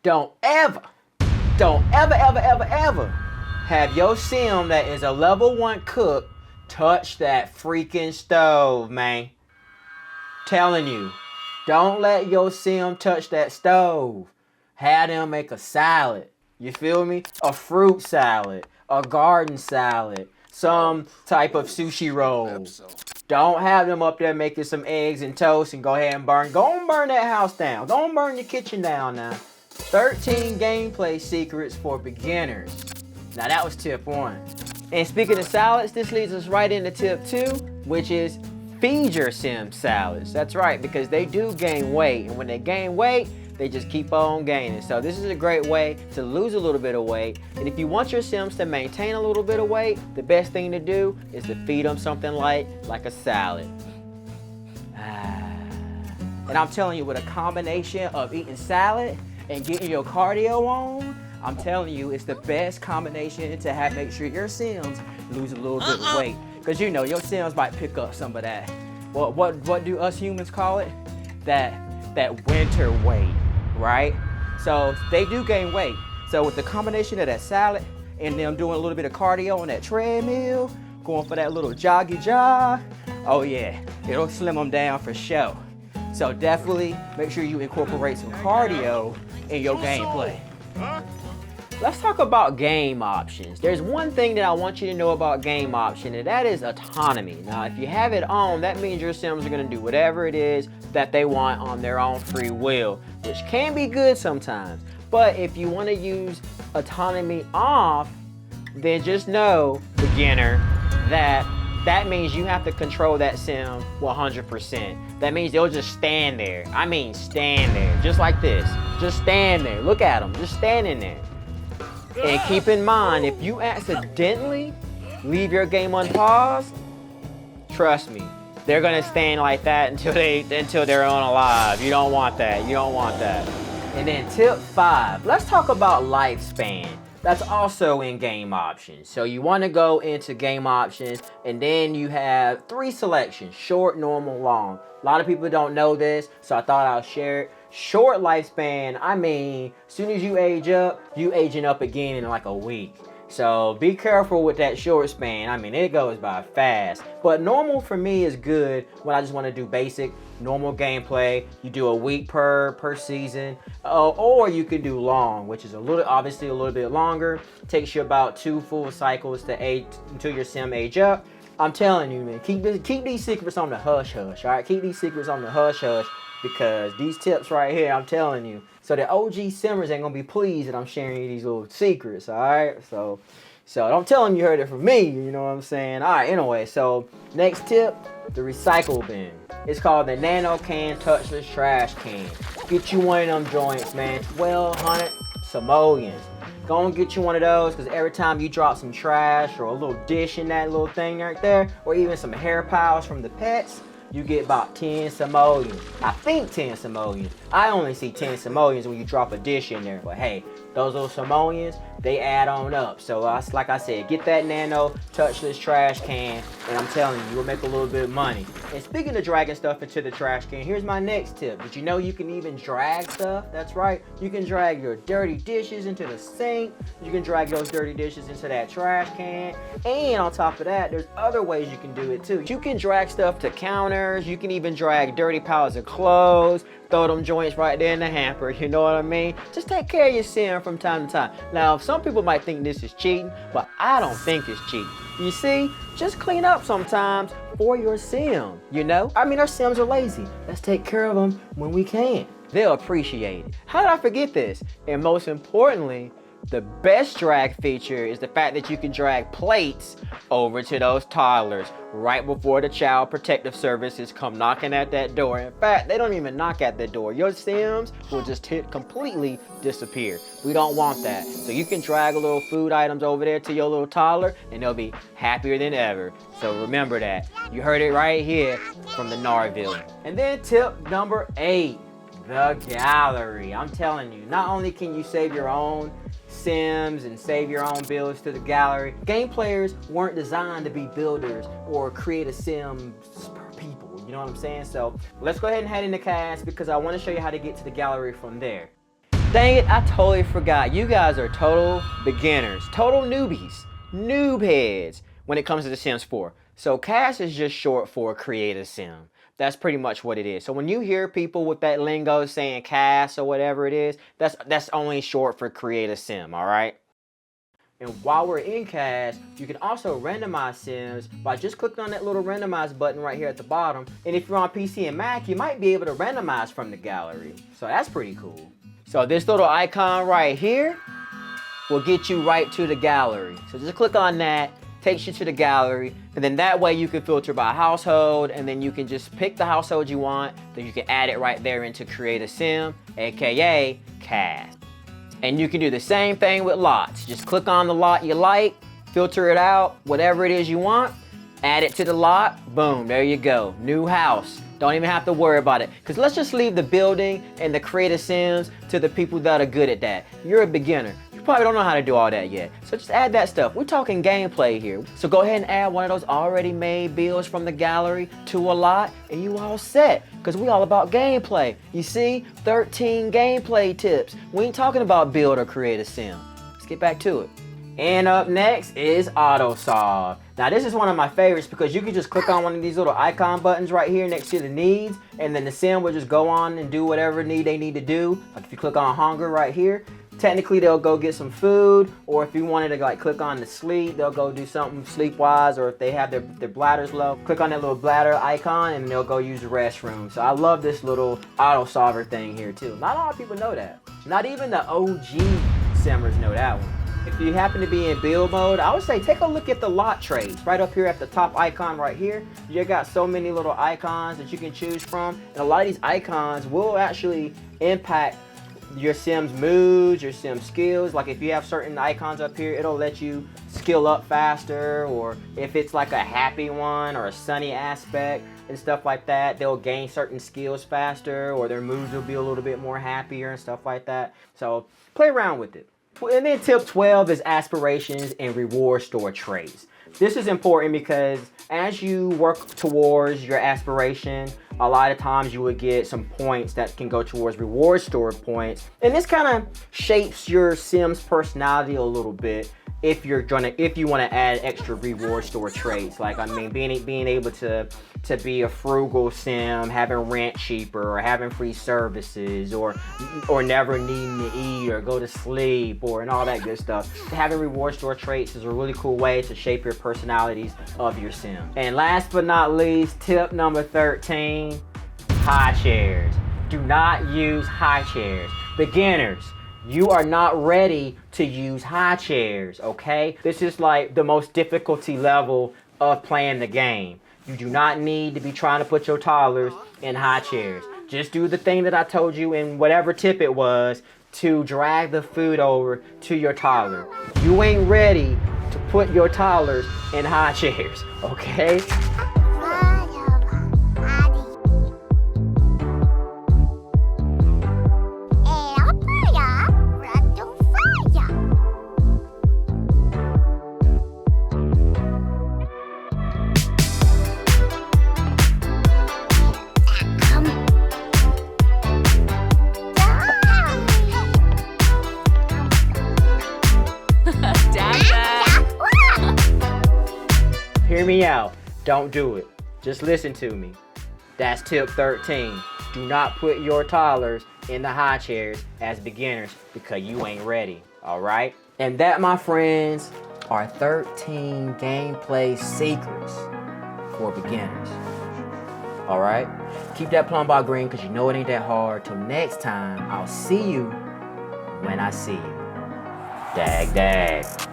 don't ever have your sim that is a level 1 cook touch that freaking stove, man. Telling you, don't let your sim touch that stove. Have them make a salad. You feel me? A fruit salad, a garden salad, some type of sushi roll. Don't have them up there making some eggs and toast and go ahead and burn. Go and burn that house down. Go and burn your kitchen down now. 13 gameplay secrets for beginners. Now that was tip 1. And speaking of salads, this leads us right into tip 2, which is feed your sim salads. That's right, because they do gain weight. And when they gain weight, they just keep on gaining. So this is a great way to lose a little bit of weight. And if you want your sims to maintain a little bit of weight, the best thing to do is to feed them something like a salad. And I'm telling you, with a combination of eating salad and getting your cardio on, I'm telling you, it's the best combination to make sure your sims lose a little bit of weight. Because you know, your sims might pick up some of that. What do us humans call it? That winter weight, right? So they do gain weight. So with the combination of that salad and them doing a little bit of cardio on that treadmill, going for that little joggy jog, oh yeah, it'll slim them down for sure. So definitely make sure you incorporate some cardio in your gameplay. Let's talk about game options. There's one thing that I want you to know about game option, and that is autonomy. Now, if you have it on, that means your sims are gonna do whatever it is that they want on their own free will, which can be good sometimes. But if you wanna use autonomy off, then just know, beginner, that means you have to control that sim 100%. That means they'll just stand there. I mean stand there, just like this. Just stand there, look at them, just standing there. And keep in mind, if you accidentally leave your game unpaused, trust me, they're gonna stand like that until they're unalive. You don't want that, you don't want that. And then tip 5, let's talk about lifespan. That's also in game options. So you wanna go into game options and then you have 3 selections, short, normal, long. A lot of people don't know this, so I thought I'll share it. Short lifespan, I mean, as soon as you age up, you aging up again in like a week. So be careful with that short span. I mean, it goes by fast. But normal for me is good when I just want to do basic, normal gameplay. You do a week per season, or you can do long, which is obviously a little bit longer. Takes you about 2 full cycles to age until your sim age up. I'm telling you, man, keep these secrets on the hush hush. All right, keep these secrets on the hush hush. Because these tips right here, I'm telling you. So the OG simmers ain't gonna be pleased that I'm sharing you these little secrets, all right? So don't tell them you heard it from me, you know what I'm saying? All right, anyway, so next tip, the recycle bin. It's called the Nano Can Touchless Trash Can. Get you one of them joints, man. 1,200 simoleons. Go and get you one of those, because every time you drop some trash or a little dish in that little thing right there, or even some hair piles from the pets, you get about 10 simoleons. I think 10 simoleons. I only see 10 simoleons when you drop a dish in there. But hey, those little simoleons, they add on up. So like I said, get that Nano touchless trash can, and I'm telling you, you'll make a little bit of money. And speaking of dragging stuff into the trash can, here's my next tip. Did you know you can even drag stuff? That's right. You can drag your dirty dishes into the sink. You can drag those dirty dishes into that trash can. And on top of that, there's other ways you can do it too. You can drag stuff to counters. You can even drag dirty piles of clothes. Throw them joints right there in the hamper, you know what I mean? Just take care of your sim from time to time. Now, some people might think this is cheating, but I don't think it's cheating. You see, just clean up sometimes for your sim, you know? I mean, our sims are lazy. Let's take care of them when we can. They'll appreciate it. How did I forget this? And most importantly, the best drag feature is the fact that you can drag plates over to those toddlers right before the child protective services come knocking at that door. In fact, they don't even knock at the door. Your sims will just completely disappear. We don't want that. So you can drag a little food items over there to your little toddler and they'll be happier than ever. So remember that. You heard it right here from the Nardvillain. And then tip number 8, the gallery. I'm telling you, not only can you save your own sims and save your own builds to the gallery, game players weren't designed to be builders or create a sim per people, you know what I'm saying? So let's go ahead and head into cast because I want to show you how to get to the gallery from there. Dang it, I totally forgot. You guys are total beginners, total newbies, noob heads when it comes to The Sims 4. So CAS is just short for Create a Sim. That's pretty much what it is. So when you hear people with that lingo saying CAS or whatever it is, that's only short for Create a Sim, all right? And while we're in CAS, you can also randomize Sims by just clicking on that little randomize button right here at the bottom. And if you're on PC and Mac, you might be able to randomize from the gallery. So that's pretty cool. So this little icon right here will get you right to the gallery. So just click on that, takes you to the gallery, and then that way you can filter by household, and then you can just pick the household you want, then you can add it right there into Create a Sim, aka CAS. And you can do the same thing with lots. Just click on the lot you like, filter it out, whatever it is you want, add it to the lot, boom, there you go, new house. Don't even have to worry about it. Because let's just leave the building and the Create a Sims to the people that are good at that. You're a beginner. You probably don't know how to do all that yet. So just add that stuff. We're talking gameplay here. So go ahead and add one of those already made builds from the gallery to a lot and you all set. Because we all about gameplay. You see, 13 gameplay tips. We ain't talking about build or create a sim. Let's get back to it. And up next is Auto Solve. Now this is one of my favorites because you can just click on one of these little icon buttons right here next to the needs, and then the sim will just go on and do whatever need they need to do. Like if you click on hunger right here, technically they'll go get some food, or if you wanted to like click on the sleep, they'll go do something sleep-wise, or if they have their bladders low, click on that little bladder icon and they'll go use the restroom. So I love this little auto solver thing here too. Not a lot of people know that. Not even the OG simmers know that one. If you happen to be in build mode, I would say take a look at the lot trays right up here at the top icon right here. You got so many little icons that you can choose from, and a lot of these icons will actually impact your sim's moods, your sim's skills. Like if you have certain icons up here, it'll let you skill up faster, or if it's like a happy one or a sunny aspect and stuff like that, they'll gain certain skills faster, or their moods will be a little bit more happier and stuff like that. So play around with it. And then tip 12 is aspirations and reward store traits. This is important because as you work towards your aspiration, a lot of times you would get some points that can go towards reward store points. And this kind of shapes your sim's personality a little bit if you want to add extra reward store traits. Like, I mean, being able to be a frugal sim, having rent cheaper, or having free services, or never needing to eat or go to sleep, and all that good stuff. Having reward store traits is a really cool way to shape your personalities of your sim. And last but not least, tip number 13, high chairs. Do not use high chairs. Beginners, you are not ready to use high chairs, okay? This is like the most difficulty level of playing the game. You do not need to be trying to put your toddlers in high chairs. Just do the thing that I told you in whatever tip it was to drag the food over to your toddler. You ain't ready to put your toddlers in high chairs, okay? Hear me out. Don't do it. Just listen to me. That's tip 13. Do not put your toddlers in the high chairs as beginners because you ain't ready. All right? And that, my friends, are 13 gameplay secrets for beginners. All right? Keep that plumb box green because you know it ain't that hard. Till next time, I'll see you when I see you. Dag Dag.